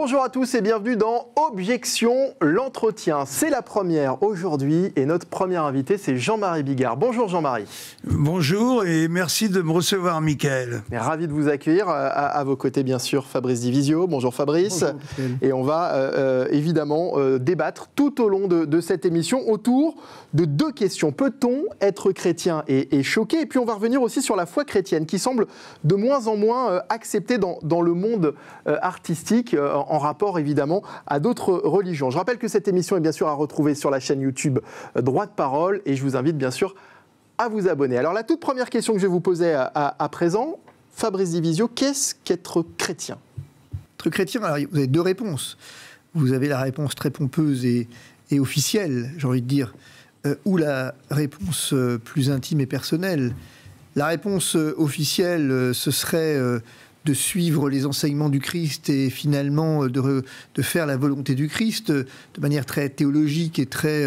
Bonjour à tous et bienvenue dans Objection, l'entretien. C'est la première aujourd'hui et notre premier invité, c'est Jean-Marie Bigard. Bonjour Jean-Marie. Bonjour et merci de me recevoir, Mickaël. Ravi de vous accueillir. À vos côtés, bien sûr, Fabrice Divisio. Bonjour Fabrice. Bonjour, et on va évidemment débattre tout au long de cette émission autour de deux questions. Peut-on être chrétien et choqué? Et puis on va revenir aussi sur la foi chrétienne qui semble de moins en moins acceptée dans le monde artistique, en rapport évidemment à d'autres religions. Je rappelle que cette émission est bien sûr à retrouver sur la chaîne YouTube Droit de Parole et je vous invite bien sûr à vous abonner. Alors la toute première question que je vais vous poser à présent, Fabrice Divisio, qu'est-ce qu'être chrétien? Être chrétien, alors vous avez deux réponses. Vous avez la réponse très pompeuse et officielle, j'ai envie de dire, ou la réponse plus intime et personnelle. La réponse officielle, ce serait de suivre les enseignements du Christ et finalement de faire la volonté du Christ de manière très théologique et très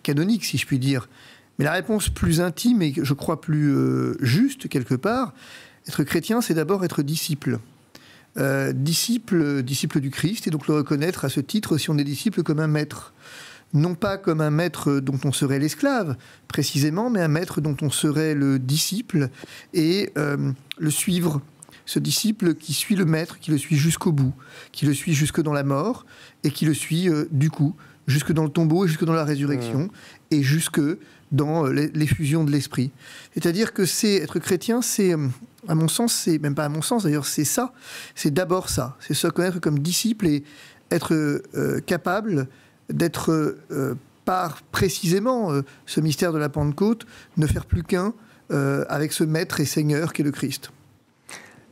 canonique, si je puis dire. Mais la réponse plus intime et je crois plus juste, quelque part, être chrétien, c'est d'abord être disciple. Disciple du Christ, et donc le reconnaître à ce titre si on est disciple comme un maître. Non pas comme un maître dont on serait l'esclave, précisément, mais un maître dont on serait le disciple et le suivre. Ce disciple qui suit le maître, qui le suit jusqu'au bout, qui le suit jusque dans la mort, et qui le suit du coup, jusque dans le tombeau, et jusque dans la résurrection, et jusque dans l'effusion de l'esprit. C'est-à-dire que être chrétien, c'est, à mon sens, c'est même pas à mon sens d'ailleurs, c'est ça, c'est d'abord ça, c'est se connaître comme disciple et être capable d'être, par précisément ce mystère de la Pentecôte, ne faire plus qu'un avec ce maître et Seigneur qu'est le Christ.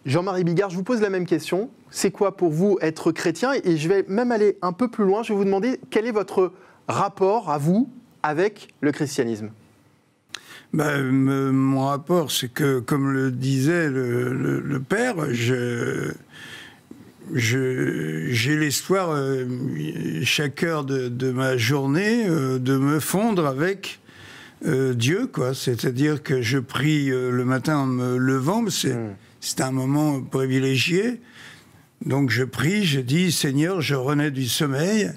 Jean-Marie Bigard, je vous pose la même question. C'est quoi pour vous être chrétien? Et je vais même aller un peu plus loin. Je vais vous demander quel est votre rapport à vous avec le christianisme? Mon rapport, c'est que, comme le disait le Père, j'ai l'espoir, chaque heure de ma journée, de me fondre avec Dieu, quoi. C'est-à-dire que je prie le matin en me levant, c'est un moment privilégié. Donc je prie, je dis, Seigneur, je renais du sommeil,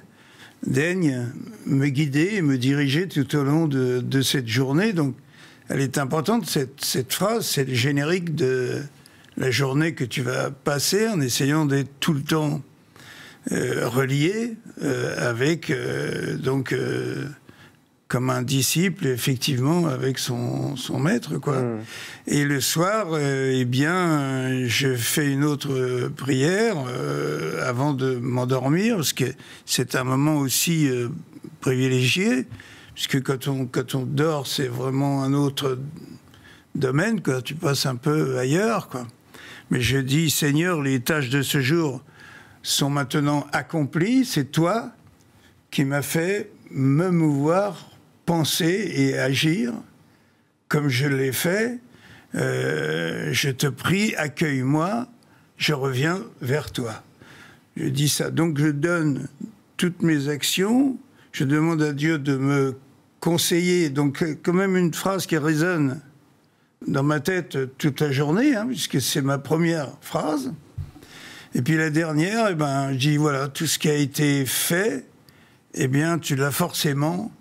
daigne me guider et me diriger tout au long de cette journée. Donc elle est importante, cette phrase, c'est le générique de la journée que tu vas passer en essayant d'être tout le temps relié avec, comme un disciple, effectivement, avec son maître, quoi. Et le soir, je fais une autre prière avant de m'endormir, parce que c'est un moment aussi privilégié, puisque quand on dort, c'est vraiment un autre domaine, quoi. Tu passes un peu ailleurs, quoi. Mais je dis, Seigneur, les tâches de ce jour sont maintenant accomplies. C'est toi qui m'as fait me mouvoir, penser et agir comme je l'ai fait. Je te prie, accueille-moi, je reviens vers toi. Je dis ça. Donc je donne toutes mes actions, je demande à Dieu de me conseiller. Donc quand même une phrase qui résonne dans ma tête toute la journée, puisque c'est ma première phrase. Et puis la dernière, je dis voilà, tout ce qui a été fait, tu l'as forcément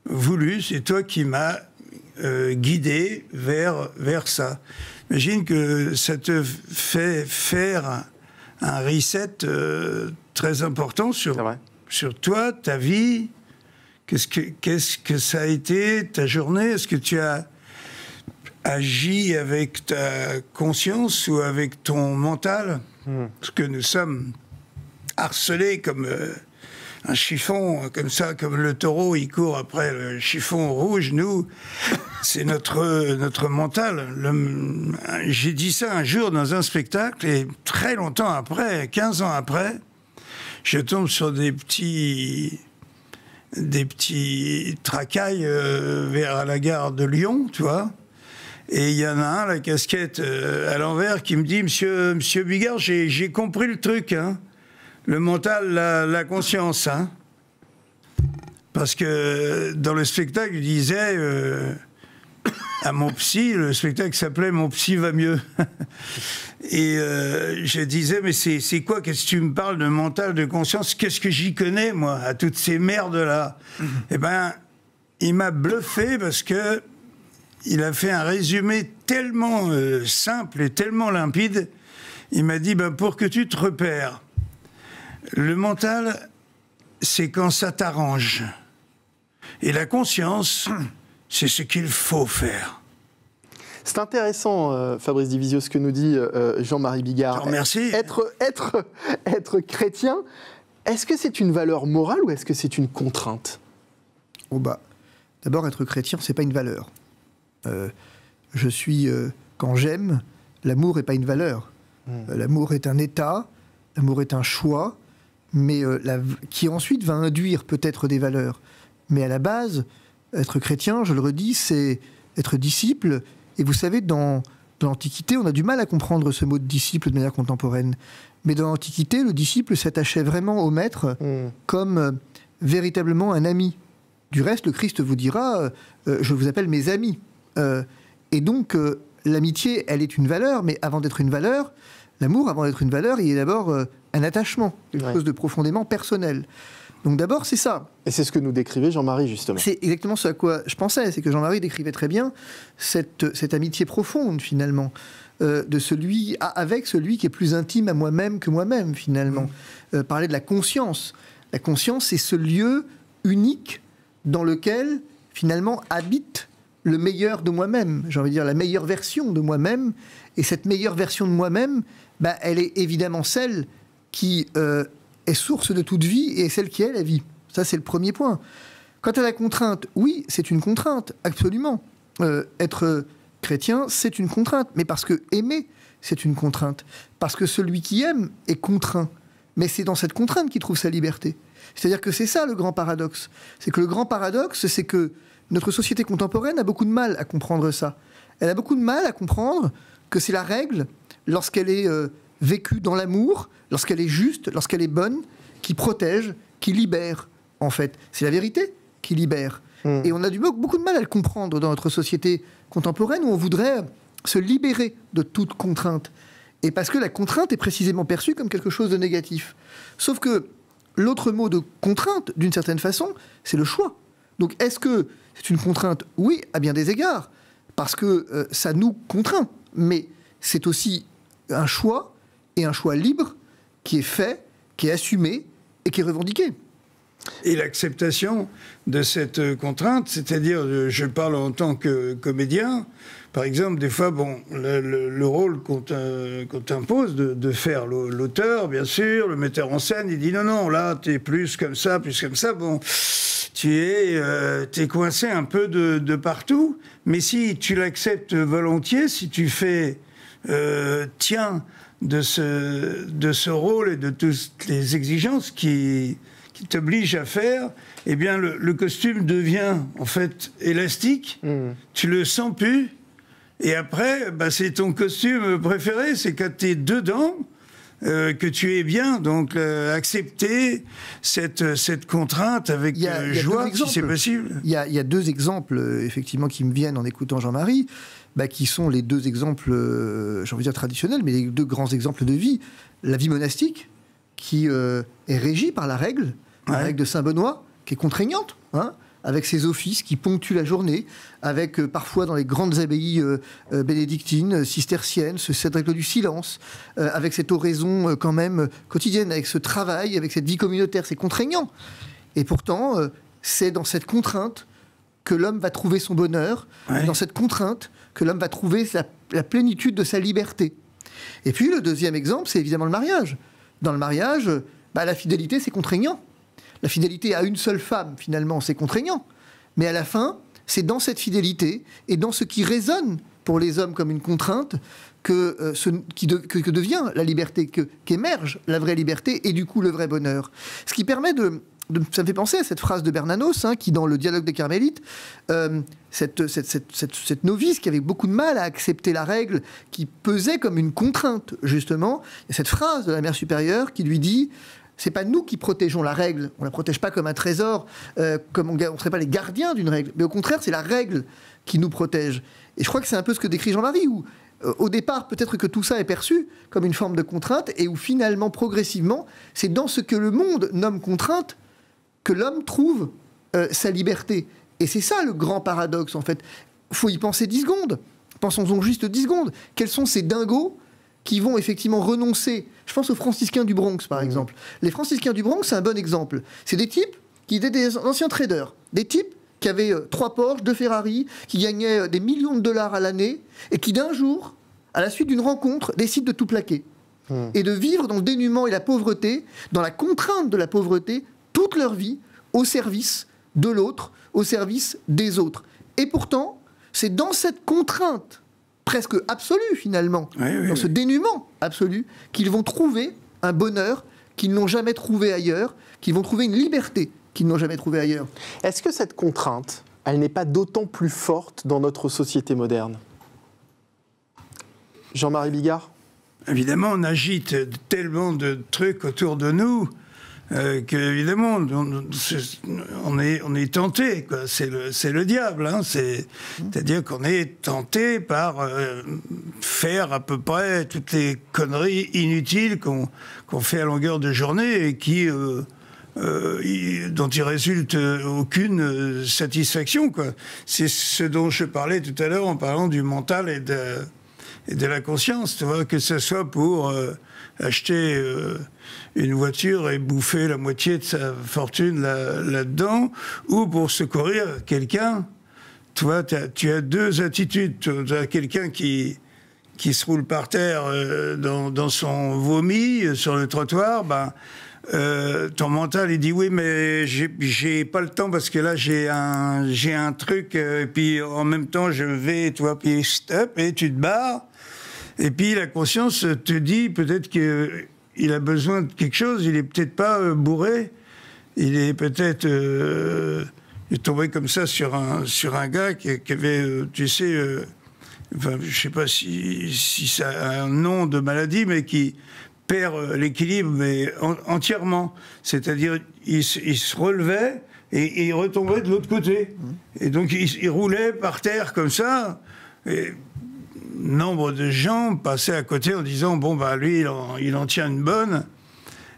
voulu, c'est toi qui m'as guidé vers ça. Imagine que ça te fait faire un reset très important sur toi, ta vie. Qu'est-ce que ça a été, ta journée? Est-ce que tu as agi avec ta conscience ou avec ton mental? Parce que nous sommes harcelés comme un chiffon, comme ça, comme le taureau, il court après le chiffon rouge. Nous, c'est notre mental. J'ai dit ça un jour dans un spectacle, et très longtemps après, 15 ans après, je tombe sur des petits tracailles vers la gare de Lyon, tu vois. Et il y en a un, la casquette à l'envers, qui me dit, Monsieur Bigard, j'ai compris le truc, le mental, la conscience, Parce que dans le spectacle, il disait à mon psy, le spectacle s'appelait « Mon psy va mieux ». Et je disais, mais c'est quoi? Qu'est-ce que tu me parles de mental, de conscience? Qu'est-ce que j'y connais, moi, à toutes ces merdes-là? Eh ben, il m'a bluffé parce que il a fait un résumé tellement simple et tellement limpide. Il m'a dit, ben, pour que tu te repères, le mental, c'est quand ça t'arrange. Et la conscience, c'est ce qu'il faut faire. C'est intéressant, Fabrice Divisio, ce que nous dit Jean-Marie Bigard. Merci. Être chrétien, est-ce que c'est une valeur morale ou est-ce que c'est une contrainte? Oh bah, d'abord, être chrétien, c'est pas une valeur. Quand j'aime, l'amour n'est pas une valeur. L'amour est un état, l'amour est un choix, mais qui ensuite va induire peut-être des valeurs. Mais à la base, être chrétien, je le redis, c'est être disciple. Et vous savez, dans l'Antiquité, on a du mal à comprendre ce mot de disciple de manière contemporaine. Mais dans l'Antiquité, le disciple s'attachait vraiment au maître comme véritablement un ami. Du reste, le Christ vous dira « je vous appelle mes amis ». Et donc, l'amitié, elle est une valeur, mais avant d'être une valeur, l'amour, avant d'être une valeur, il est d'abord un attachement, quelque chose de profondément personnel. Donc d'abord, c'est ça. Et c'est ce que nous décrivait Jean-Marie, justement. C'est exactement ce à quoi je pensais, c'est que Jean-Marie décrivait très bien cette amitié profonde, finalement, avec celui qui est plus intime à moi-même que moi-même, finalement. Parler de la conscience. La conscience, c'est ce lieu unique dans lequel, finalement, habite le meilleur de moi-même, j'ai envie de dire la meilleure version de moi-même. Et cette meilleure version de moi-même, bah, elle est évidemment celle qui est source de toute vie et celle qui est la vie. Ça, c'est le premier point. Quant à la contrainte, oui, c'est une contrainte, absolument. Être chrétien, c'est une contrainte, mais parce que aimer, c'est une contrainte. Parce que celui qui aime est contraint. Mais c'est dans cette contrainte qu'il trouve sa liberté. C'est-à-dire que c'est ça le grand paradoxe. C'est que le grand paradoxe, c'est que notre société contemporaine a beaucoup de mal à comprendre ça. Elle a beaucoup de mal à comprendre que c'est la règle, lorsqu'elle est vécue dans l'amour, lorsqu'elle est juste, lorsqu'elle est bonne, qui protège, qui libère, en fait. C'est la vérité qui libère. Et on a beaucoup de mal à le comprendre dans notre société contemporaine, où on voudrait se libérer de toute contrainte. Et parce que la contrainte est précisément perçue comme quelque chose de négatif. Sauf que l'autre mot de contrainte, d'une certaine façon, c'est le choix. Donc est-ce que c'est une contrainte? Oui, à bien des égards, parce que ça nous contraint. Mais c'est aussi un choix, et un choix libre, qui est fait, qui est assumé, et qui est revendiqué. Et l'acceptation de cette contrainte, c'est-à-dire, je parle en tant que comédien, par exemple, des fois, bon, le rôle qu'on t'impose de faire l'auteur, bien sûr, le metteur en scène, il dit non, là, t'es plus comme ça, bon, t'es coincé un peu de partout, mais si tu l'acceptes volontiers, si tu fais tiens de ce rôle et de toutes les exigences qui t'oblige à faire, eh bien, le costume devient, en fait, élastique. Tu le sens plus. Et après, bah, c'est ton costume préféré. C'est quand tu es dedans que tu es bien. Donc, accepter cette contrainte avec joie, si c'est possible. Il y a deux exemples, effectivement, qui me viennent en écoutant Jean-Marie, qui sont les deux exemples, j'ai envie de dire traditionnels, mais les deux grands exemples de vie. La vie monastique, qui est régie par la règle de Saint-Benoît, qui est contraignante, avec ses offices qui ponctuent la journée, avec parfois dans les grandes abbayes bénédictines, cisterciennes, cette règle du silence, avec cette oraison quand même quotidienne, avec ce travail, avec cette vie communautaire, c'est contraignant. Et pourtant, c'est dans cette contrainte que l'homme va trouver son bonheur, dans cette contrainte que l'homme va trouver la plénitude de sa liberté. Et puis le deuxième exemple, c'est évidemment le mariage. Dans le mariage, la fidélité, c'est contraignant. La fidélité à une seule femme, finalement, c'est contraignant. Mais à la fin, c'est dans cette fidélité et dans ce qui résonne pour les hommes comme une contrainte que devient la liberté, qu'émerge la vraie liberté et du coup le vrai bonheur. Ce qui permet ça me fait penser à cette phrase de Bernanos, qui dans le dialogue des Carmélites, cette novice qui avait beaucoup de mal à accepter la règle, qui pesait comme une contrainte, justement, il y a cette phrase de la Mère supérieure qui lui dit: c'est pas nous qui protégeons la règle, on la protège pas comme un trésor, comme on ne serait pas les gardiens d'une règle, mais au contraire, c'est la règle qui nous protège. Et je crois que c'est un peu ce que décrit Jean-Marie, où au départ, peut-être que tout ça est perçu comme une forme de contrainte, et où finalement, progressivement, c'est dans ce que le monde nomme contrainte que l'homme trouve sa liberté. Et c'est ça le grand paradoxe, en fait. Il faut y penser 10 secondes. Pensons-en juste 10 secondes. Quels sont ces dingos qui vont effectivement renoncer? Je pense aux franciscains du Bronx, par exemple. Les franciscains du Bronx, c'est un bon exemple. C'est des types qui étaient des anciens traders. Des types qui avaient 3 Porsche, 2 Ferrari, qui gagnaient des millions de dollars à l'année, et qui d'un jour, à la suite d'une rencontre, décident de tout plaquer. Et de vivre dans le dénuement et la pauvreté, dans la contrainte de la pauvreté, toute leur vie, au service de l'autre, au service des autres. Et pourtant, c'est dans cette contrainte presque absolue, finalement, dans ce dénuement absolu, qu'ils vont trouver un bonheur qu'ils n'ont jamais trouvé ailleurs, qu'ils vont trouver une liberté qu'ils n'ont jamais trouvée ailleurs. Est-ce que cette contrainte, elle n'est pas d'autant plus forte dans notre société moderne? Jean-Marie Bigard? Évidemment, on agite tellement de trucs autour de nous qu'évidemment, on est tenté, quoi. C'est le diable, hein. C'est-à-dire qu'on est tenté par faire à peu près toutes les conneries inutiles qu'on fait à longueur de journée et qui... dont il résulte aucune satisfaction, quoi. C'est ce dont je parlais tout à l'heure en parlant du mental et de la conscience, tu vois, que ce soit pour acheter une voiture et bouffer la moitié de sa fortune là-dedans, ou pour secourir quelqu'un. Tu vois, tu as 2 attitudes. Tu as quelqu'un qui se roule par terre dans son vomi sur le trottoir, ton mental, il dit oui, mais j'ai pas le temps parce que là j'ai un truc, et puis en même temps je vais, tu vois, puis stop, et tu te barres. Et puis la conscience te dit peut-être qu'il a besoin de quelque chose, il est peut-être pas bourré, il est peut-être il est tombé comme ça sur un gars qui avait, tu sais, enfin, je sais pas si ça a un nom de maladie, mais qui perd l'équilibre, mais entièrement. C'est-à-dire, il se relevait et il retombait de l'autre côté. Et donc, il roulait par terre comme ça. Et nombre de gens passaient à côté en disant, bon, bah, lui, il en tient une bonne.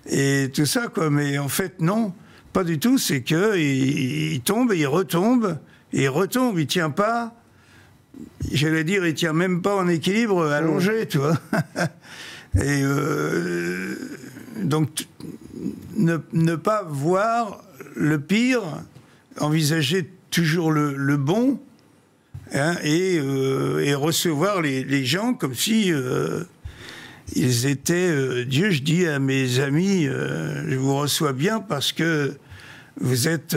Et tout ça, quoi. Mais en fait, non, pas du tout. C'est qu'il tombe, et il retombe, et il retombe. Il tient pas, j'allais dire, il tient même pas en équilibre allongé, tu vois. Et donc, ne pas voir le pire, envisager toujours le bon, hein, et recevoir les gens comme si ils étaient Dieu. Je dis à mes amis, je vous reçois bien parce que vous êtes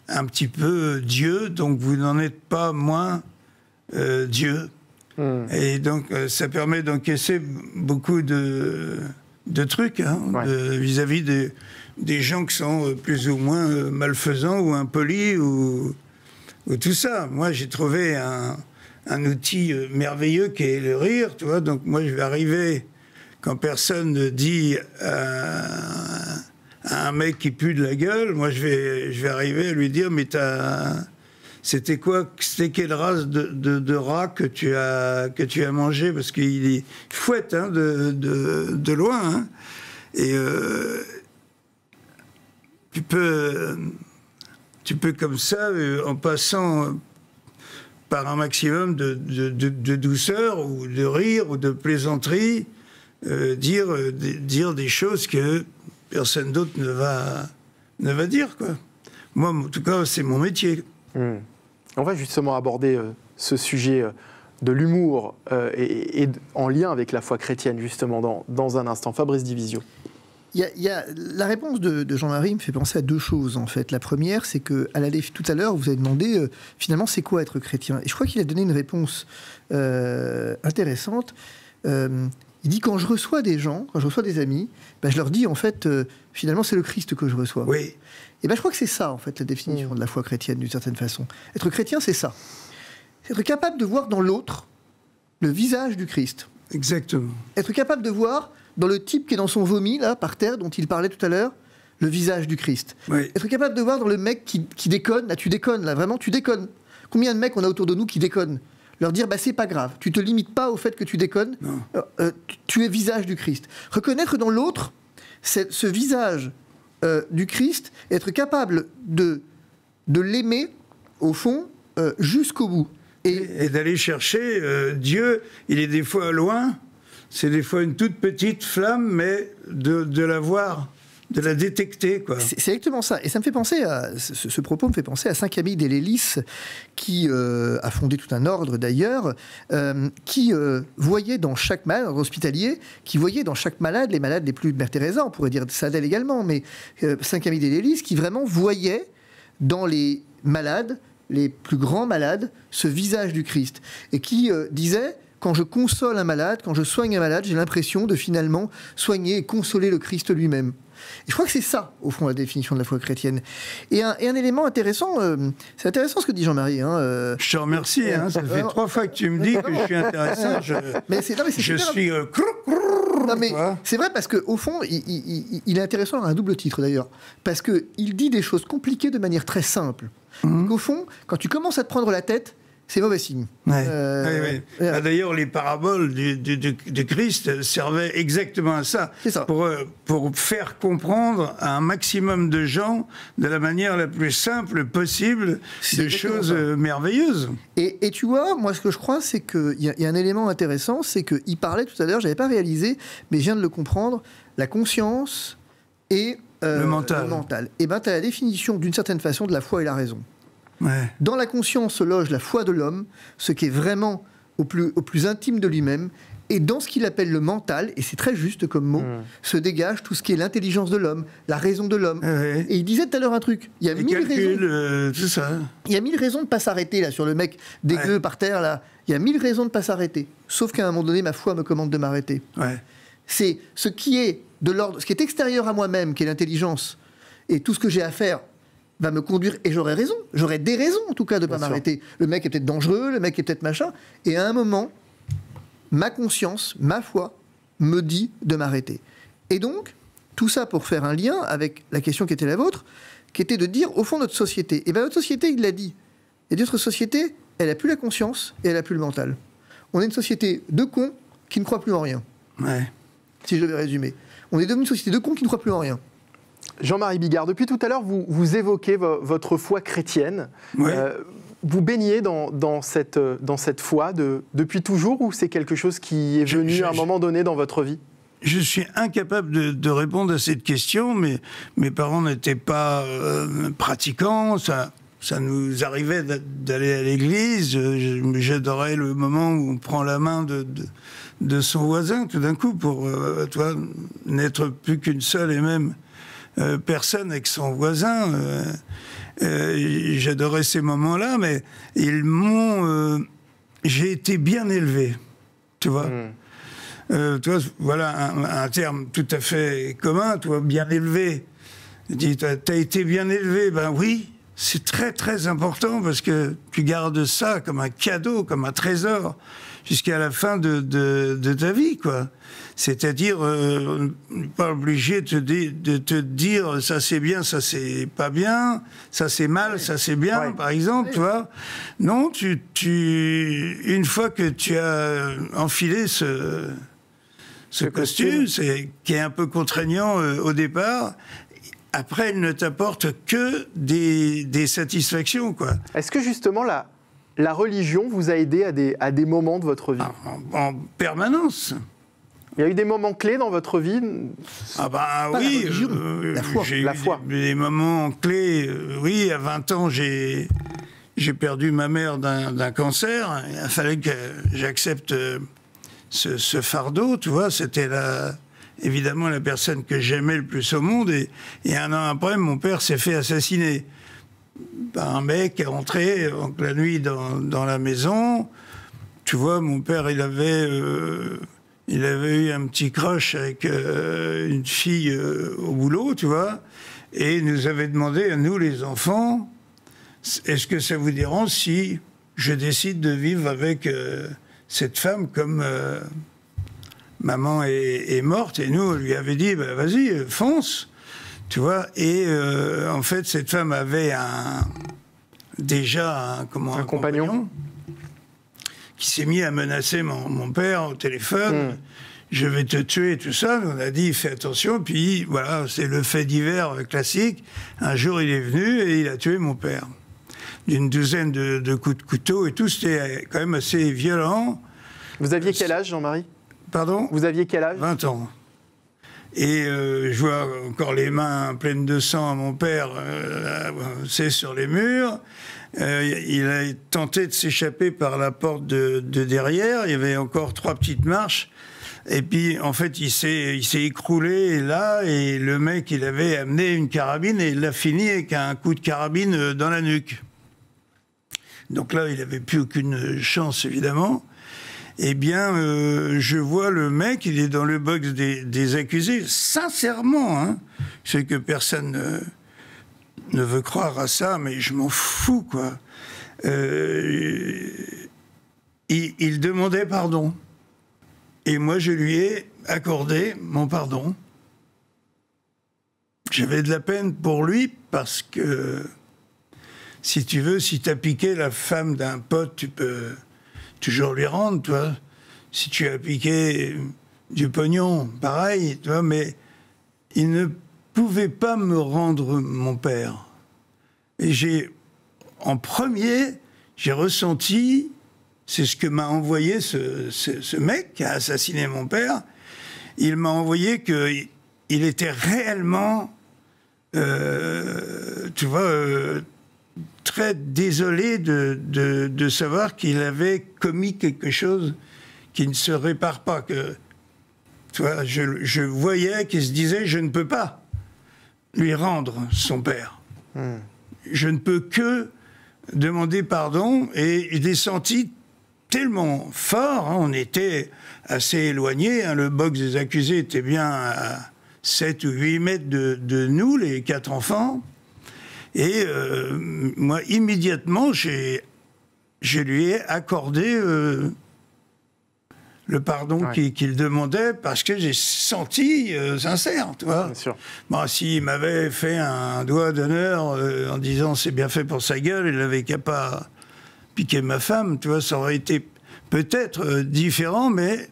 un petit peu Dieu, donc vous n'en êtes pas moins Dieu. Et donc, ça permet d'encaisser beaucoup de trucs, hein, vis-à-vis des gens qui sont plus ou moins malfaisants ou impolis ou tout ça. Moi, j'ai trouvé un outil merveilleux qui est le rire, tu vois. Donc, moi, je vais arriver, quand personne ne dit à un mec qui pue de la gueule, moi, je vais arriver à lui dire, mais c'était quelle race de rat que tu as mangé? Parce qu'il fouette, hein, de loin, hein. Et tu peux comme ça, en passant par un maximum de douceur ou de rire ou de plaisanterie, dire des choses que personne d'autre ne va dire, quoi. Moi, en tout cas, c'est mon métier. On va justement aborder ce sujet de l'humour et en lien avec la foi chrétienne, justement, dans un instant. Fabrice Divisio. La réponse de Jean-Marie me fait penser à 2 choses, en fait. La première, c'est que tout à l'heure, vous avez demandé, finalement, c'est quoi être chrétien? Et je crois qu'il a donné une réponse intéressante. Il dit, quand je reçois des gens, quand je reçois des amis, je leur dis, en fait, finalement, c'est le Christ que je reçois. Oui. Et je crois que c'est ça, en fait, la définition de la foi chrétienne, d'une certaine façon. Être chrétien, c'est ça. C'est être capable de voir dans l'autre le visage du Christ. Exactement. Être capable de voir dans le type qui est dans son vomi, là, par terre, dont il parlait tout à l'heure, le visage du Christ. Oui. Être capable de voir dans le mec qui déconne, là, tu déconnes, là, vraiment, tu déconnes. Combien de mecs on a autour de nous qui déconnent? leur dire c'est pas grave, tu te limites pas au fait que tu déconnes, tu es visage du Christ. Reconnaître dans l'autre ce visage du Christ, être capable de l'aimer, au fond, jusqu'au bout. Et d'aller chercher Dieu, il est des fois loin, c'est des fois une toute petite flamme, mais de la voir, de la détecter, quoi. C'est exactement ça. Et ça me fait penser ce propos me fait penser à saint Camille des Lélis, qui a fondé tout un ordre d'ailleurs, qui voyait dans chaque malade, hospitalier, qui voyait dans chaque malade, les malades les plus Mère Teresa, on pourrait dire ça d'elle également, mais saint Camille des Lélis, qui vraiment voyait dans les malades, les plus grands malades, ce visage du Christ. Et qui disait, quand je console un malade, quand je soigne un malade, j'ai l'impression de finalement soigner et consoler le Christ lui-même. Et je crois que c'est ça, au fond, la définition de la foi chrétienne. Et un élément intéressant, c'est intéressant ce que dit Jean-Marie. Je te remercie, ça fait 3 fois que tu me dis que je suis intéressant. Je suis... Non, mais c'est vrai parce qu'au fond, il est intéressant à un double titre d'ailleurs. Parce qu'il dit des choses compliquées de manière très simple. Au fond, quand tu commences à te prendre la tête, c'est mauvais signe. Ouais. D'ailleurs, les paraboles du Christ servaient exactement à ça. C'est ça. Pour faire comprendre à un maximum de gens, de la manière la plus simple possible, des choses merveilleuses. Et tu vois, moi, ce que je crois, c'est qu'il y a un élément intéressant, c'est qu'il parlait tout à l'heure, je n'avais pas réalisé, mais je viens de le comprendre, la conscience et le mental. Et bien, tu as la définition, d'une certaine façon, de la foi et la raison. Ouais. Dans la conscience se loge la foi de l'homme, ce qui est vraiment au plus intime de lui-même, et dans ce qu'il appelle le mental, et c'est très juste comme mot, se dégage tout ce qui est l'intelligence de l'homme, la raison de l'homme. Ouais. Et il disait tout à l'heure un truc, il y a les 1000 calculs, raisons. tout ça. Il y a 1000 raisons de ne pas s'arrêter là sur le mec dégueu par terre là. Il y a 1000 raisons de ne pas s'arrêter. Sauf qu'à un moment donné, ma foi me commande de m'arrêter. Ouais. C'est ce qui est de l'ordre, ce qui est extérieur à moi-même, qui est l'intelligence, et tout ce que j'ai à faire va me conduire, et j'aurai raison, j'aurai des raisons en tout cas de ne pas m'arrêter. Le mec est peut-être dangereux, le mec est peut-être machin, et à un moment, ma conscience, ma foi, me dit de m'arrêter. Et donc, tout ça pour faire un lien avec la question qui était la vôtre, qui était de dire, au fond, notre société, et bien notre société, il l'a dit, et notre société, elle n'a plus la conscience, et elle n'a plus le mental. On est une société de cons qui ne croient plus en rien. Ouais. Si je devais résumer. On est devenu une société de cons qui ne croient plus en rien. Jean-Marie Bigard, depuis tout à l'heure, vous évoquez votre foi chrétienne. Ouais. Vous baignez dans cette foi depuis toujours, ou c'est quelque chose qui est venu à un moment donné dans votre vie ? Je suis incapable de répondre à cette question, mais mes parents n'étaient pas pratiquants, ça nous arrivait d'aller à l'église, j'adorais le moment où on prend la main de son voisin, tout d'un coup, pour n'être plus qu'une seule et même personne avec son voisin. J'adorais ces moments-là, mais j'ai été bien élevé, tu vois. Toi, voilà un terme tout à fait commun, toi, bien élevé. T'as été bien élevé, ben oui, c'est très très important parce que tu gardes ça comme un cadeau, comme un trésor, jusqu'à la fin de ta vie, quoi. C'est-à-dire, pas obligé de te dire ça c'est bien, ça c'est pas bien, ça c'est mal, ça c'est bien, par exemple, tu vois. Non, une fois que tu as enfilé ce costume, qui est un peu contraignant au départ, après, il ne t'apporte que des satisfactions, quoi. Est-ce que justement la religion vous a aidé à des moments de votre vie ? En permanence. Il y a eu des moments clés dans votre vie ? Ah bah oui, la foi. J'ai eu des moments clés. Oui, à 20 ans, j'ai perdu ma mère d'un cancer. Il fallait que j'accepte ce fardeau, tu vois. C'était évidemment la personne que j'aimais le plus au monde. Et un an après, mon père s'est fait assassiner par un mec qui est rentré la nuit dans la maison. Tu vois, mon père, il avait eu un petit crush avec une fille au boulot, tu vois, et il nous avait demandé, à nous les enfants, est-ce que ça vous dérange si je décide de vivre avec cette femme comme maman est morte? Et nous, on lui avait dit, bah, vas-y, fonce, tu vois. Et en fait, cette femme avait déjà un compagnon qui s'est mis à menacer mon père au téléphone. Je vais te tuer, tout ça. On a dit, fais attention. Puis voilà, c'est le fait divers classique. Un jour, il est venu et il a tué mon père. D'une douzaine de coups de couteau et tout. C'était quand même assez violent. Vous aviez quel âge, Jean-Marie? Pardon? Vous aviez quel âge? 20 ans. Et je vois encore les mains pleines de sang à mon père, c'est sur les murs. Il a tenté de s'échapper par la porte de derrière. Il y avait encore 3 petites marches. Et puis, en fait, il s'est écroulé là, et le mec, il avait amené une carabine, et il l'a fini avec un coup de carabine dans la nuque. Donc là, il n'avait plus aucune chance, évidemment. Eh bien, je vois le mec, il est dans le box des accusés. Sincèrement, hein, je sais que personne ne veut croire à ça, mais je m'en fous, quoi. Il demandait pardon. Et moi, je lui ai accordé mon pardon. J'avais de la peine pour lui parce que, si tu veux, si tu as piqué la femme d'un pote, tu peux toujours lui rendre, toi. Si tu as piqué du pognon, pareil, tu vois, mais il ne pouvait pas me rendre mon père. Et en premier, j'ai ressenti... C'est ce que m'a envoyé ce mec qui a assassiné mon père. Il m'a envoyé qu'il était réellement, tu vois, très désolé de savoir qu'il avait commis quelque chose qui ne se répare pas. Que, tu vois, je voyais qu'il se disait, je ne peux pas lui rendre son père. Je ne peux que demander pardon, et je l'ai senti tellement fort, hein, on était assez éloignés, hein, le box des accusés était bien à 7 ou 8 mètres de nous, les 4 enfants, et moi, immédiatement, je lui ai accordé le pardon qu'il demandait, parce que j'ai senti sincère, tu vois. Bien sûr. Bon, s'il m'avait fait un doigt d'honneur en disant c'est bien fait pour sa gueule, il n'avait qu'à pas piquer ma femme, tu vois, ça aurait été peut-être différent, mais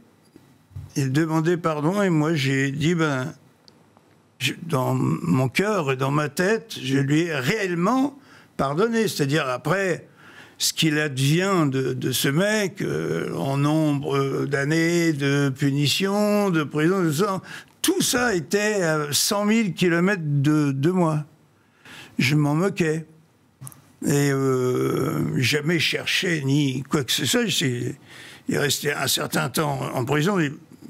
il demandait pardon, et moi j'ai dit, dans mon cœur et dans ma tête, je lui ai réellement pardonné. C'est-à-dire, après, ce qu'il advient de ce mec, en nombre d'années de punition, de prison, tout ça était à 100 000 kilomètres de moi. Je m'en moquais. Et jamais cherché ni quoi que ce soit. Il est resté un certain temps en prison.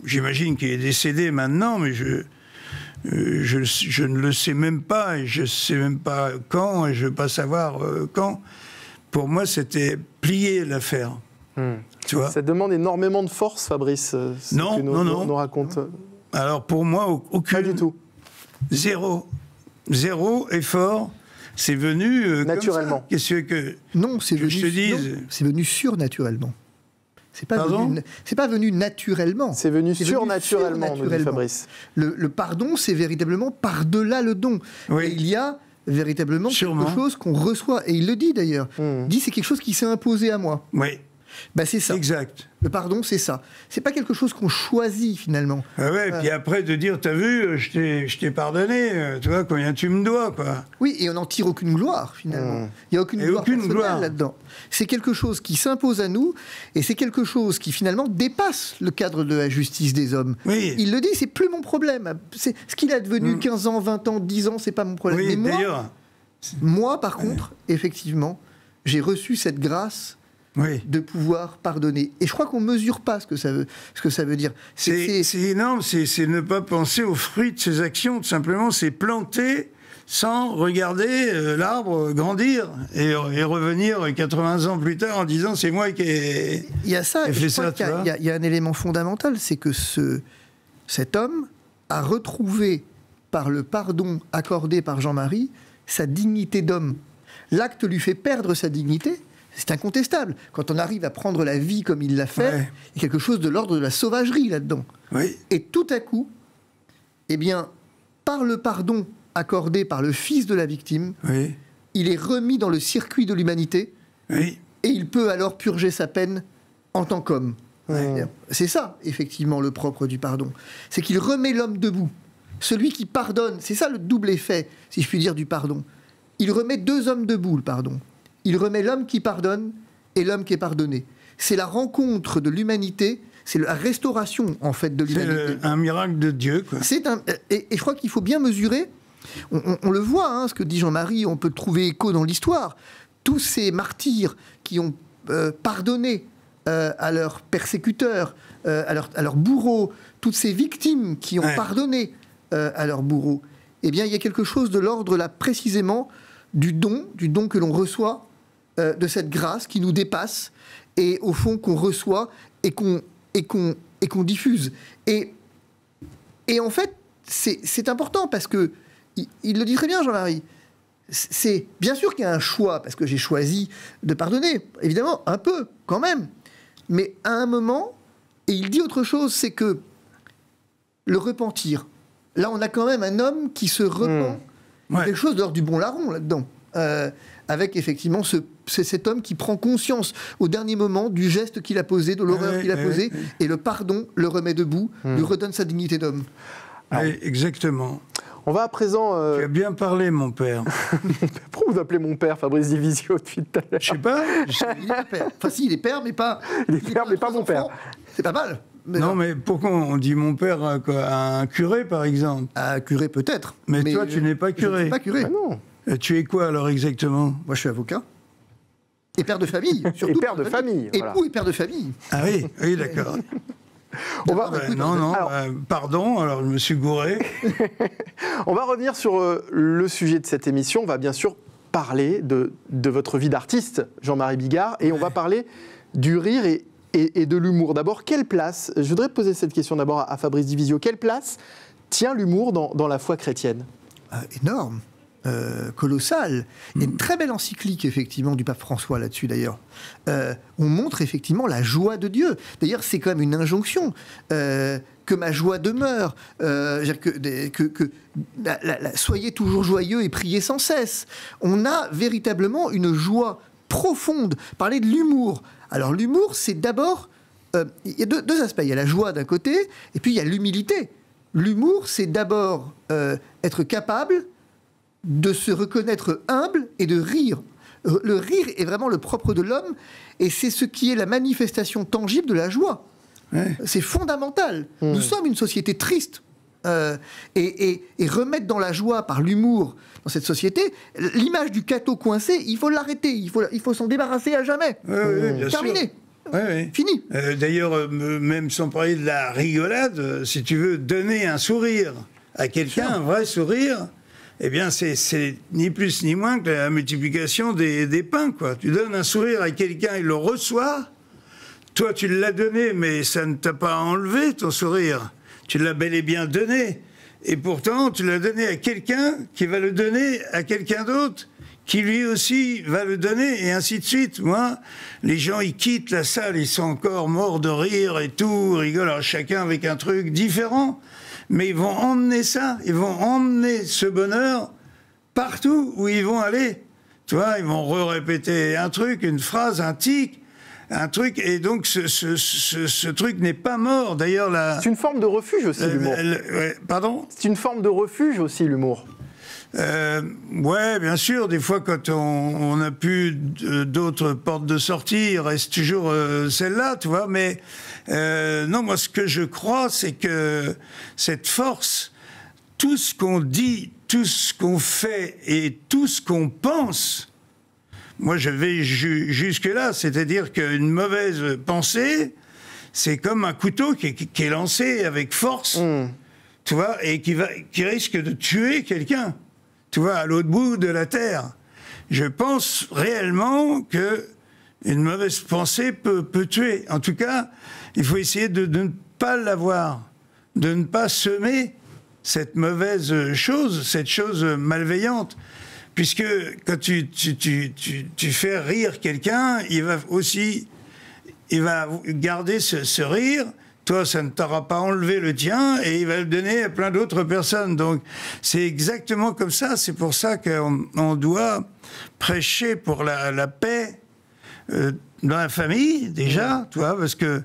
J'imagine qu'il est décédé maintenant, mais je ne le sais même pas, et je ne sais même pas quand, et je ne veux pas savoir quand. Pour moi, c'était plier l'affaire. Tu vois ? Ça demande énormément de force, Fabrice, non, nous raconte. Alors pour moi, aucune... Pas du tout. Zéro effort. C'est venu naturellement. Qu'est-ce que non, c'est venu. Je te dise. C'est venu surnaturellement. C'est pas venu naturellement. C'est venu surnaturellement, nous dit Fabrice. Le pardon, c'est véritablement par-delà le don. Oui. Et il y a véritablement quelque chose qu'on reçoit. Et il le dit d'ailleurs. Il dit c'est quelque chose qui s'est imposé à moi. Oui. C'est ça. Exact. Le pardon, c'est ça. C'est pas quelque chose qu'on choisit finalement. Ah ouais, puis après de dire, t'as vu, je t'ai pardonné, tu vois, combien tu me dois, quoi. Oui, et on n'en tire aucune gloire finalement. Il n'y a aucune gloire là-dedans. C'est quelque chose qui s'impose à nous, et c'est quelque chose qui finalement dépasse le cadre de la justice des hommes. Oui. Il le dit, c'est plus mon problème. C'est ce qu'il a devenu 15 ans, 20 ans, 10 ans, c'est pas mon problème. Oui, mais d'ailleurs. Moi, par contre, effectivement, j'ai reçu cette grâce. Oui. De pouvoir pardonner. Et je crois qu'on ne mesure pas ce que ça veut dire. C'est énorme, c'est ne pas penser aux fruits de ses actions, tout simplement, c'est planter sans regarder l'arbre grandir et revenir 80 ans plus tard en disant c'est moi qui ai fait ça. Il y a un élément fondamental, c'est que cet homme a retrouvé par le pardon accordé par Jean-Marie sa dignité d'homme. L'acte lui fait perdre sa dignité. C'est incontestable. Quand on arrive à prendre la vie comme il l'a fait, il y a quelque chose de l'ordre de la sauvagerie là-dedans. Oui. Et tout à coup, eh bien, par le pardon accordé par le fils de la victime, il est remis dans le circuit de l'humanité, et il peut alors purger sa peine en tant qu'homme. C'est ça, effectivement, le propre du pardon. C'est qu'il remet l'homme debout. Celui qui pardonne, c'est ça le double effet, si je puis dire, du pardon. Il remet deux hommes debout, le pardon. Il remet l'homme qui pardonne et l'homme qui est pardonné. C'est la rencontre de l'humanité, c'est la restauration, en fait, de l'humanité. C'est un miracle de Dieu, quoi. Et je crois qu'il faut bien mesurer, on le voit, hein, ce que dit Jean-Marie, on peut trouver écho dans l'histoire. Tous ces martyrs qui ont pardonné à leurs persécuteurs, à leurs bourreaux, toutes ces victimes qui ont pardonné à leurs bourreaux, eh bien, il y a quelque chose de l'ordre, là, précisément, du don que l'on reçoit, de cette grâce qui nous dépasse, et au fond, qu'on reçoit et qu'on diffuse. Et en fait, c'est important, parce que, il le dit très bien, Jean-Marie, c'est bien sûr qu'il y a un choix, parce que j'ai choisi de pardonner, évidemment, un peu, quand même. Mais à un moment, et il dit autre chose, c'est que le repentir, là on a quand même un homme qui se repent, quelque chose de l'ordre du bon larron là-dedans, avec effectivement cet homme qui prend conscience au dernier moment du geste qu'il a posé, de l'horreur qu'il a posée, et le pardon le remet debout, lui redonne sa dignité d'homme. Exactement. On va à présent... Tu as bien parlé, mon père. Pourquoi vous appelez mon père, Fabrice Divisio, depuis tout à l'heure? Je sais pas. Il est père. Enfin, si, il est père, mais pas... Il est père, mais pas mon père. C'est pas mal. Mais non, mais pourquoi on dit mon père à un curé, par exemple? À un curé, peut-être. Mais toi, tu n'es pas curé. Je ne suis pas curé. Ah non. Tu es quoi, alors, exactement? Moi, je suis avocat. Et père de famille, surtout. Et père de famille. Époux et père de famille. Ah oui, oui, d'accord. On va... pardon, alors je me suis gouré. On va revenir sur le sujet de cette émission. On va bien sûr parler de votre vie d'artiste, Jean-Marie Bigard, et on va parler du rire et de l'humour. D'abord, quelle place, je voudrais poser cette question d'abord à Fabrice Divisio, quelle place tient l'humour dans la foi chrétienne? Énorme. Colossal. Il y a une très belle encyclique, effectivement, du pape François là-dessus, d'ailleurs. On montre, effectivement, la joie de Dieu. D'ailleurs, c'est quand même une injonction. Que ma joie demeure. Soyez toujours joyeux et priez sans cesse. On a véritablement une joie profonde. Parler de l'humour. Alors, l'humour, c'est d'abord... il y a deux aspects. Il y a la joie d'un côté, et puis il y a l'humilité. L'humour, c'est d'abord être capable de se reconnaître humble et de rire. Le rire est vraiment le propre de l'homme, et c'est ce qui est la manifestation tangible de la joie. Ouais. C'est fondamental. Nous sommes une société triste. Et remettre dans la joie par l'humour dans cette société, l'image du cateau coincé, il faut l'arrêter, il faut s'en débarrasser à jamais. Terminé. Fini. D'ailleurs, même sans parler de la rigolade, si tu veux donner un sourire à quelqu'un, un vrai sourire, eh bien, c'est ni plus ni moins que la multiplication des pains, quoi. Tu donnes un sourire à quelqu'un, il le reçoit. Toi, tu l'as donné, mais ça ne t'a pas enlevé, ton sourire. Tu l'as bel et bien donné. Et pourtant, tu l'as donné à quelqu'un qui va le donner à quelqu'un d'autre, qui lui aussi va le donner, et ainsi de suite. Moi, les gens, ils quittent la salle, ils sont encore morts de rire et tout, rigolent, alors chacun avec un truc différent. Mais ils vont emmener ça, ils vont emmener ce bonheur partout où ils vont aller. Tu vois, ils vont répéter un truc, une phrase, un tic, un truc, et donc ce truc n'est pas mort. D'ailleurs, c'est une forme de refuge aussi, l'humour. Pardon ? C'est une forme de refuge aussi, l'humour. Ouais, bien sûr. Des fois, quand on n'a plus d'autres portes de sortie, il reste toujours celle-là, tu vois. Mais non, moi, ce que je crois, c'est que cette force, tout ce qu'on dit, tout ce qu'on fait et tout ce qu'on pense, moi, je vais jusque-là. C'est-à-dire qu'une mauvaise pensée, c'est comme un couteau qui est lancé avec force, tu vois, et qui risque de tuer quelqu'un. Tu vois, à l'autre bout de la terre. Je pense réellement que une mauvaise pensée peut tuer. En tout cas, il faut essayer de ne pas l'avoir, de ne pas semer cette mauvaise chose, cette chose malveillante. Puisque quand tu fais rire quelqu'un, il va garder ce rire. Toi, ça ne t'aura pas enlevé le tien, et il va le donner à plein d'autres personnes. Donc, c'est exactement comme ça. C'est pour ça qu'on doit prêcher pour la paix dans la famille, déjà, tu vois, parce que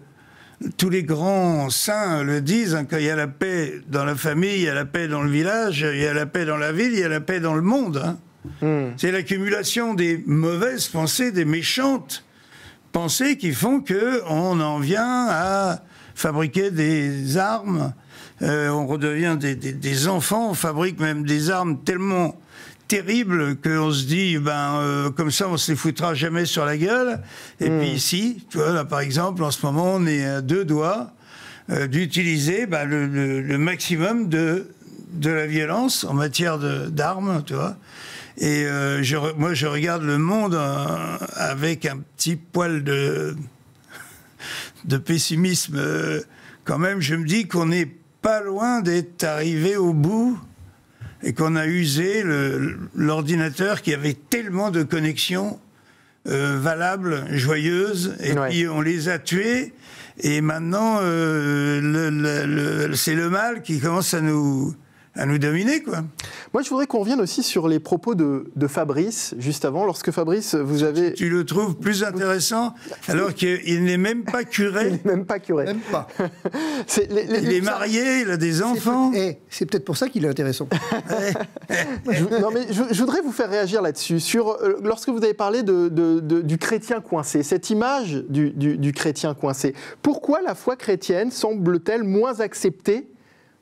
tous les grands saints le disent, hein, quand il y a la paix dans la famille, il y a la paix dans le village, il y a la paix dans la ville, il y a la paix dans le monde. Hein. C'est l'accumulation des mauvaises pensées, des méchantes pensées qui font qu'on en vient à fabriquer des armes, on redevient des enfants, on fabrique même des armes tellement terribles qu'on se dit, comme ça on se les foutra jamais sur la gueule. Et puis ici, tu vois, là par exemple, en ce moment, on est à 2 doigts d'utiliser le maximum de la violence en matière d'armes, tu vois. Et moi, je regarde le monde avec un petit poil de pessimisme. Quand même, je me dis qu'on n'est pas loin d'être arrivé au bout et qu'on a usé l'ordinateur qui avait tellement de connexions valables, joyeuses, et puis on les a tués. Et maintenant, c'est le mal qui commence à nous dominer, quoi. Moi, je voudrais qu'on revienne aussi sur les propos de Fabrice, juste avant, lorsque Fabrice, vous avez... Tu le trouves plus intéressant, alors qu'il n'est même pas curé. Il n'est même pas curé. Même pas. Il est marié, il a des enfants. C'est peut-être pour ça qu'il est intéressant. Non, mais je voudrais vous faire réagir là-dessus. Lorsque vous avez parlé du chrétien coincé, cette image du chrétien coincé, pourquoi la foi chrétienne semble-t-elle moins acceptée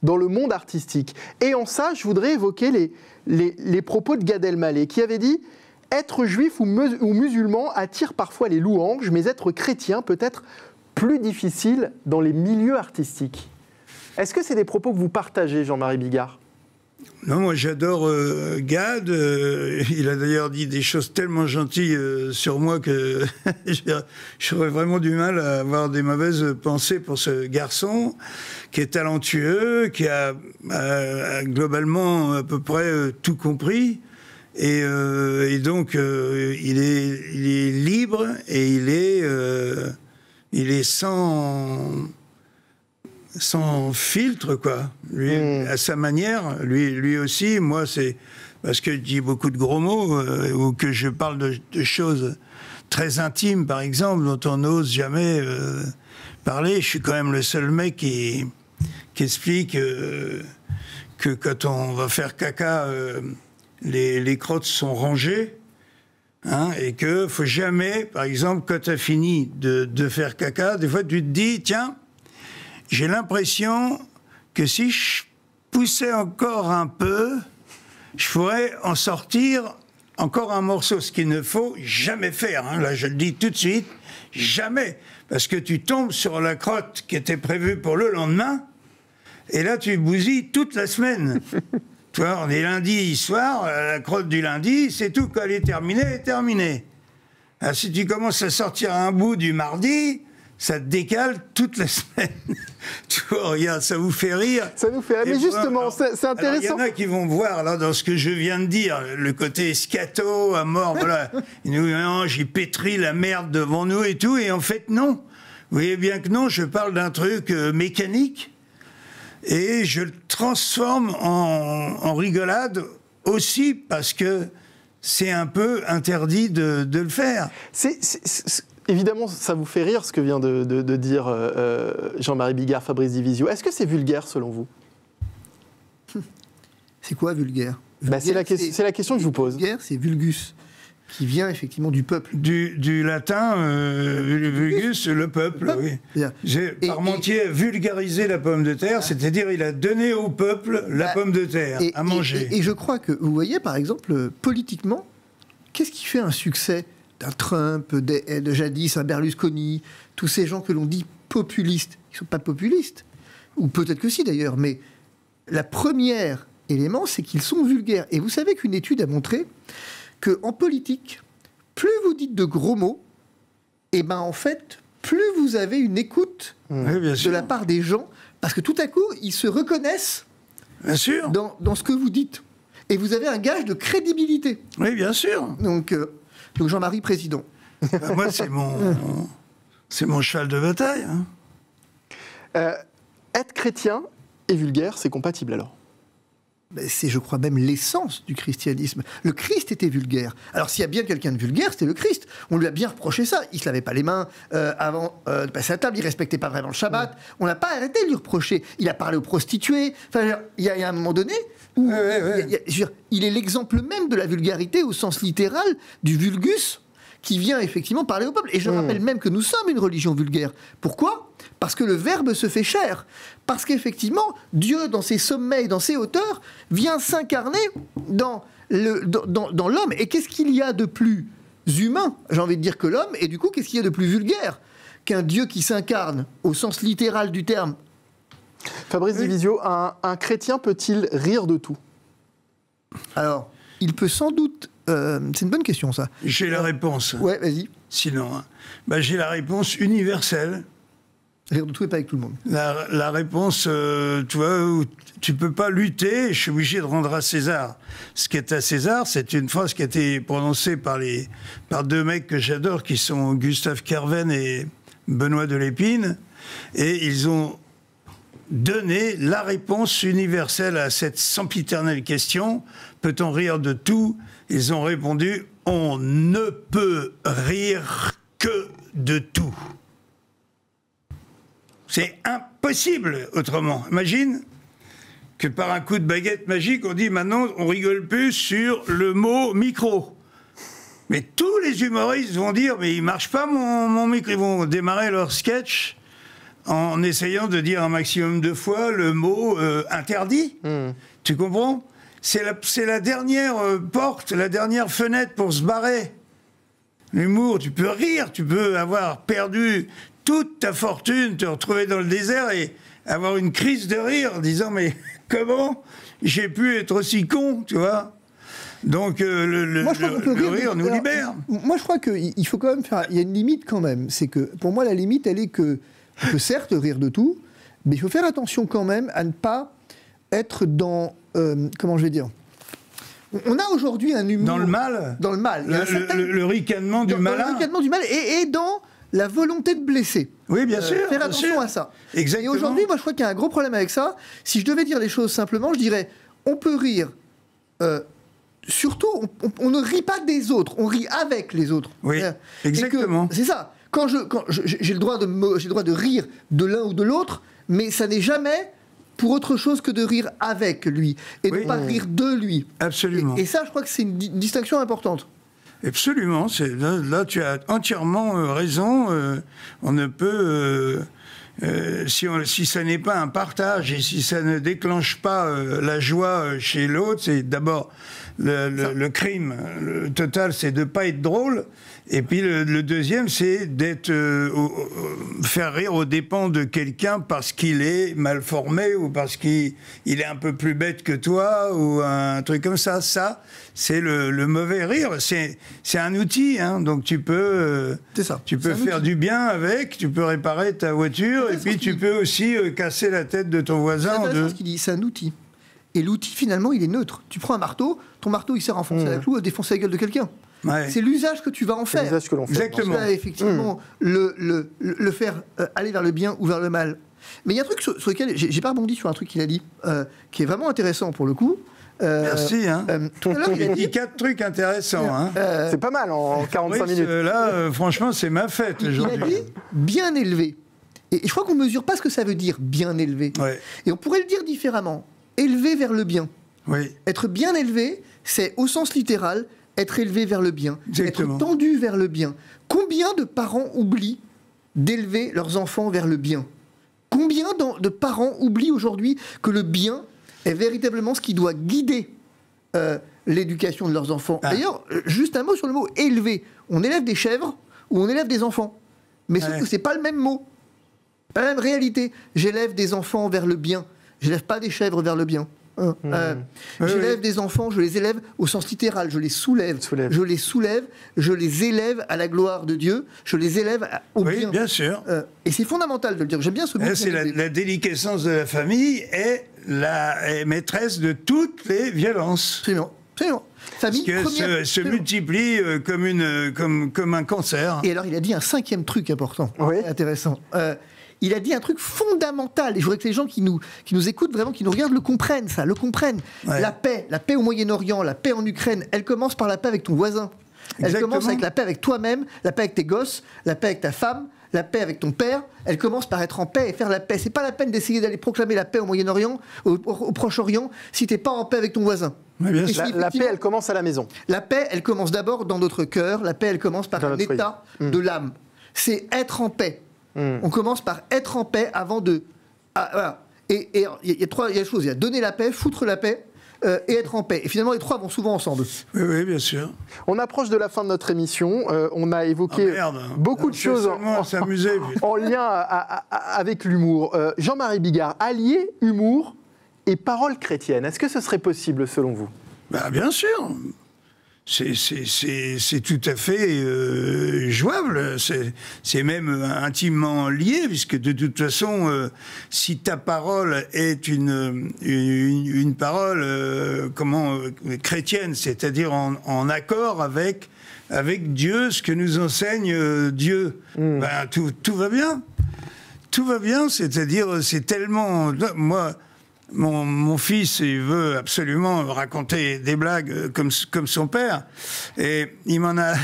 dans le monde artistique? Et en ça, je voudrais évoquer les propos de Gad Elmaleh, qui avait dit « Être juif ou musulman attire parfois les louanges, mais être chrétien peut être plus difficile dans les milieux artistiques. » Est-ce que c'est des propos que vous partagez, Jean-Marie Bigard ? Non, moi j'adore Gad. Il a d'ailleurs dit des choses tellement gentilles sur moi que j'aurais vraiment du mal à avoir des mauvaises pensées pour ce garçon qui est talentueux, qui a globalement à peu près tout compris. Et donc il est libre et il est sans filtre, quoi. Lui, à sa manière, lui aussi, moi, c'est parce que je dis beaucoup de gros mots ou que je parle de choses très intimes, par exemple, dont on n'ose jamais parler. Je suis quand même le seul mec qui explique que quand on va faire caca, les crottes sont rangées. Hein, et que faut jamais, par exemple, quand tu as fini de faire caca, des fois tu te dis, tiens, j'ai l'impression que si je poussais encore un peu, je pourrais en sortir encore un morceau, ce qu'il ne faut jamais faire. Hein. Là, je le dis tout de suite, jamais. Parce que tu tombes sur la crotte qui était prévue pour le lendemain, et là, tu bousilles toute la semaine. Tu vois, on est lundi soir, la crotte du lundi, c'est tout, quand elle est terminée. Alors, si tu commences à sortir un bout du mardi, ça te décale toute la semaine. Tu vois, regarde, ça vous fait rire. Ça nous fait rire. Mais justement, c'est intéressant. Il y en a qui vont voir, là, dans ce que je viens de dire, le côté scato, à mort, voilà. Ils nous disent, il pétrit la merde devant nous et tout, et en fait, non. Vous voyez bien que non, je parle d'un truc mécanique, et je le transforme en rigolade aussi, parce que c'est un peu interdit de le faire. Évidemment, ça vous fait rire ce que vient de dire Jean-Marie Bigard, Fabrice Divisio. Est-ce que c'est vulgaire selon vous ? C'est quoi vulgaire ? C'est la question que je vous pose. Vulgaire, c'est vulgus, qui vient effectivement du peuple. Du latin, vulgus, le peuple, oui. Parmentier a vulgarisé la pomme de terre, c'est-à-dire il a donné au peuple la pomme de terre à manger. Et je crois que, vous voyez, par exemple, politiquement, qu'est-ce qui fait un succès d'un Trump, de jadis, un Berlusconi, tous ces gens que l'on dit populistes? Ils ne sont pas populistes, ou peut-être que si d'ailleurs, mais la première élément, c'est qu'ils sont vulgaires. Et vous savez qu'une étude a montré qu'en politique, plus vous dites de gros mots, et ben en fait, plus vous avez une écoute de la part des gens, parce que tout à coup, ils se reconnaissent bien sûr. Dans ce que vous dites. Et vous avez un gage de crédibilité. Oui, bien sûr. Donc Jean-Marie, président. Moi, c'est mon cheval de bataille. Hein. Être chrétien et vulgaire, c'est compatible alors ? c'est, je crois, même l'essence du christianisme. Le Christ était vulgaire. Alors, s'il y a bien quelqu'un de vulgaire, c'était le Christ. On lui a bien reproché ça. Il ne se lavait pas les mains avant de passer à table. Il ne respectait pas vraiment le Shabbat. On n'a pas arrêté de lui reprocher. Il a parlé aux prostituées. Enfin, il y a un moment donné où il est l'exemple même de la vulgarité au sens littéral du vulgus qui vient effectivement parler au peuple. Et je rappelle même que nous sommes une religion vulgaire. Pourquoi ? Parce que le Verbe se fait chair. Parce qu'effectivement, Dieu, dans ses sommets et dans ses hauteurs, vient s'incarner dans l'homme. Et qu'est-ce qu'il y a de plus humain, j'ai envie de dire, que l'homme ? Et du coup, qu'est-ce qu'il y a de plus vulgaire qu'un Dieu qui s'incarne au sens littéral du terme ? Fabrice Divisio, un chrétien peut-il rire de tout ? Alors, il peut sans doute... c'est une bonne question, ça. J'ai la réponse. Ouais, vas-y. Sinon, j'ai la réponse universelle. Rire de tout et pas avec tout le monde. La réponse, tu vois, où tu peux pas lutter, je suis obligé de rendre à César. Ce qui est à César, c'est une phrase qui a été prononcée par deux mecs que j'adore, qui sont Gustave Kerven et Benoît de Lépine, et ils ont donné la réponse universelle à cette sempiternelle question. Peut-on rire de tout ? Ils ont répondu, on ne peut rire que de tout. C'est impossible autrement. Imagine que par un coup de baguette magique, on dit maintenant on rigole plus sur le mot micro. Mais tous les humoristes vont dire mais il marche pas mon micro. Ils vont démarrer leur sketch en essayant de dire un maximum de fois le mot interdit. Tu comprends ? C'est la dernière porte, la dernière fenêtre pour se barrer. L'humour, tu peux rire, tu peux avoir perdu toute ta fortune, te retrouver dans le désert et avoir une crise de rire en disant mais comment j'ai pu être aussi con, tu vois ? Donc le rire nous libère. Moi je crois qu'il faut quand même faire... Il y a une limite quand même. C'est que pour moi la limite elle est que on peut certes rire de tout, mais il faut faire attention quand même à ne pas être dans... comment je vais dire ? On a aujourd'hui un humour... Dans le mal ? Dans le mal. Le ricanement du malin ? Le ricanement du mal et dans la volonté de blesser. Oui, bien sûr. Faire attention à ça. Exactement. Et aujourd'hui, moi, je crois qu'il y a un gros problème avec ça. Si je devais dire les choses simplement, je dirais, on peut rire... surtout, on ne rit pas des autres, on rit avec les autres. Oui, exactement. C'est ça. Quand j'ai le droit de rire de l'un ou de l'autre, mais ça n'est jamais... pour autre chose que de rire avec lui, et de ne pas rire de lui. Absolument. Et ça, je crois que c'est une distinction importante. Absolument. Là, tu as entièrement raison. On ne peut... si ça n'est pas un partage, et si ça ne déclenche pas la joie chez l'autre, c'est d'abord le crime. Le total, c'est de ne pas être drôle. Et puis le deuxième, c'est d'être faire rire aux dépens de quelqu'un parce qu'il est mal formé ou parce qu'il est un peu plus bête que toi ou un truc comme ça. Ça, c'est le mauvais rire. C'est un outil, hein, donc tu peux faire du bien avec, tu peux réparer ta voiture et puis tu peux aussi casser la tête de ton voisin. C'est ce qu'il dit, c'est un outil. Et l'outil, finalement, il est neutre. Tu prends un marteau, ton marteau, il sert à enfoncer la clou, à défoncer la gueule de quelqu'un. Ouais. C'est l'usage que tu vas en faire. C'est l'usage que l'on fait. Exactement. Là, effectivement, le faire aller vers le bien ou vers le mal. Mais il y a un truc sur lequel j'ai pas rebondi sur un truc qu'il a dit, qui est vraiment intéressant pour le coup. Merci. Tout à l'heure, il a dit 4 trucs intéressants. C'est pas mal en 45 minutes. Là, franchement, c'est ma fête aujourd'hui. Il a dit bien élevé. Et je crois qu'on mesure pas ce que ça veut dire bien élevé. Ouais. Et on pourrait le dire différemment. Élevé vers le bien. Oui. Être bien élevé, c'est au sens littéral être élevé vers le bien, Exactement. être tendu vers le bien. Combien de parents oublient d'élever leurs enfants vers le bien ? Combien de parents oublient aujourd'hui que le bien est véritablement ce qui doit guider l'éducation de leurs enfants ? D'ailleurs, juste un mot sur le mot élever. On élève des chèvres ou on élève des enfants. Mais sauf que c'est pas le même mot, pas la même réalité. J'élève des enfants vers le bien. J'élève pas des chèvres vers le bien. J'élève des enfants, je les élève au sens littéral, je les soulève. Je les soulève, je les élève à la gloire de Dieu, je les élève au bien. Oui, bien sûr. Et c'est fondamental de le dire. J'aime bien ce mot. C'est la déliquescence de la famille est maîtresse de toutes les violences. Absolument. Absolument. Famille parce que se multiplie comme un cancer. Et alors, il a dit un 5e truc important, intéressant. il a dit un truc fondamental, et je voudrais que les gens qui nous écoutent, vraiment, qui nous regardent, le comprennent. Ouais. La paix au Moyen-Orient, la paix en Ukraine, elle commence par la paix avec ton voisin. Elle commence avec la paix avec toi-même, la paix avec tes gosses, la paix avec ta femme, la paix avec ton père. Elle commence par être en paix et faire la paix. C'est pas la peine d'essayer d'aller proclamer la paix au Moyen-Orient, au Proche-Orient, si t'es pas en paix avec ton voisin. La paix, elle commence à la maison. La paix, elle commence d'abord dans notre cœur. La paix, elle commence par un état de l'âme. C'est être en paix. On commence par être en paix avant de... voilà. Et il y a trois choses. Il y a donner la paix, foutre la paix, et être en paix. Et finalement, les trois vont souvent ensemble. Oui, bien sûr. On approche de la fin de notre émission. On a évoqué beaucoup de choses en lien avec l'humour. Jean-Marie Bigard, allier humour et parole chrétienne, est-ce que ce serait possible selon vous ? Bien sûr. C'est tout à fait jouable. C'est même intimement lié, puisque de toute façon, si ta parole est une parole chrétienne, c'est-à-dire en accord avec Dieu, ce que nous enseigne Dieu, tout va bien. Tout va bien, c'est-à-dire, c'est tellement... Moi, mon fils, il veut absolument raconter des blagues comme son père, et il m'en a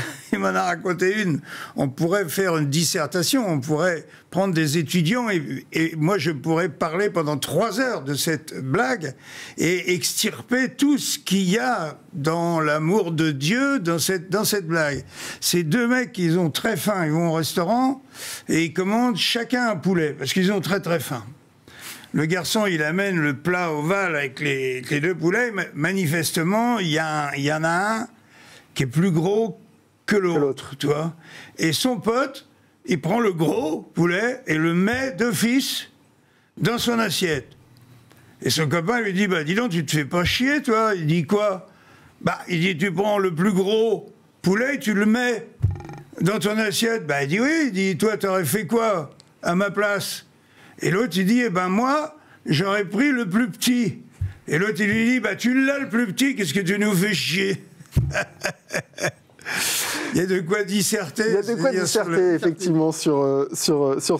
raconté une. On pourrait faire une dissertation, on pourrait prendre des étudiants, et moi je pourrais parler pendant 3 heures de cette blague et extirper tout ce qu'il y a dans l'amour de Dieu dans cette blague. Ces 2 mecs, ils ont très faim, ils vont au restaurant et ils commandent chacun un poulet parce qu'ils ont très très faim. Le garçon, il amène le plat ovale avec les 2 poulets. Manifestement, il y en a un qui est plus gros que l'autre, tu vois. Et son pote, il prend le gros poulet et le met d'office dans son assiette. Et son copain lui dit, dis donc, tu te fais pas chier, toi. Il dit quoi ? Il dit, tu prends le plus gros poulet et tu le mets dans ton assiette. Il dit, oui. Il dit, toi, t'aurais fait quoi à ma place ? Et l'autre, il dit, moi, j'aurais pris le plus petit. Et l'autre, il lui dit, tu l'as le plus petit, qu'est-ce que tu nous fais chier ? Il y a de quoi disserter. Il y a de quoi disserter, effectivement, sur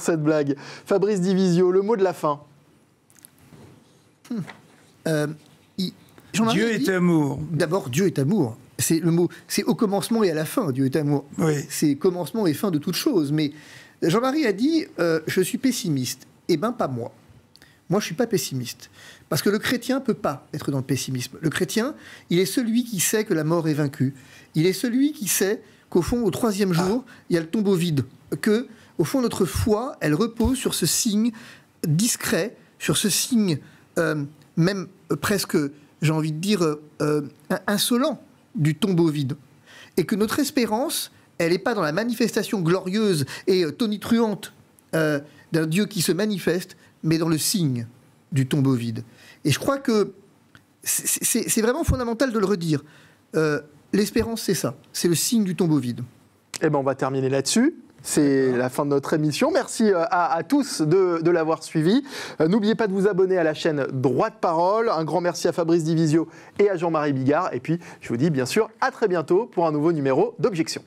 cette blague. Fabrice Divisio, le mot de la fin. Dieu est amour. D'abord, Dieu est amour. C'est le mot. C'est au commencement et à la fin, Dieu est amour. Oui. C'est commencement et fin de toute chose. Mais Jean-Marie a dit, je suis pessimiste. Pas moi. Moi, je ne suis pas pessimiste. Parce que le chrétien ne peut pas être dans le pessimisme. Le chrétien, il est celui qui sait que la mort est vaincue. Il est celui qui sait qu'au fond, au 3e jour, il y a le tombeau vide. Que, au fond, notre foi, elle repose sur ce signe discret, sur ce signe même presque, j'ai envie de dire, insolent du tombeau vide. Et que notre espérance, elle n'est pas dans la manifestation glorieuse et tonitruante d'un Dieu qui se manifeste, mais dans le signe du tombeau vide. Et je crois que c'est vraiment fondamental de le redire. L'espérance, c'est ça. C'est le signe du tombeau vide. On va terminer là-dessus. C'est la fin de notre émission. Merci à tous de l'avoir suivi. N'oubliez pas de vous abonner à la chaîne Droit de Parole. Un grand merci à Fabrice Divisio et à Jean-Marie Bigard. Et puis, je vous dis bien sûr à très bientôt pour un nouveau numéro d'Objection.